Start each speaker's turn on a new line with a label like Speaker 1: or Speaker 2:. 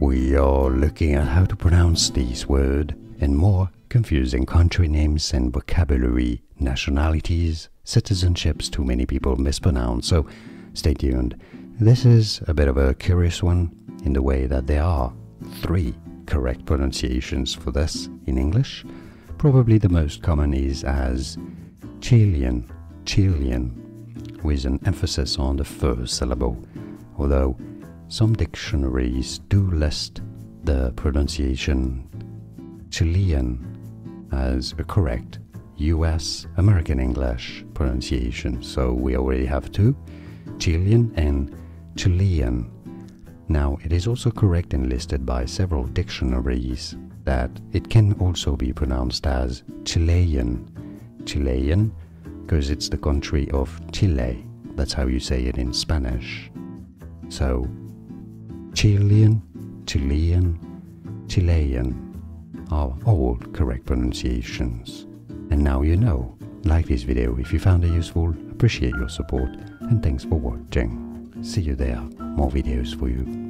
Speaker 1: We are looking at how to pronounce these words and more confusing country names and vocabulary, nationalities, citizenships too many people mispronounce, so stay tuned. This is a bit of a curious one in the way that there are 3 correct pronunciations for this in English. Probably the most common is as Chilean, with an emphasis on the first syllable, although some dictionaries do list the pronunciation Chilean as a correct US American English pronunciation. So we already have 2, Chilean and Chilean. Now it is also correct and listed by several dictionaries that it can also be pronounced as Chilean. Chilean because it's the country of Chile. That's how you say it in Spanish. So Chilean, Chilean, Chilean are all correct pronunciations. And now you know. Like this video if you found it useful, appreciate your support, and thanks for watching. See you there, more videos for you.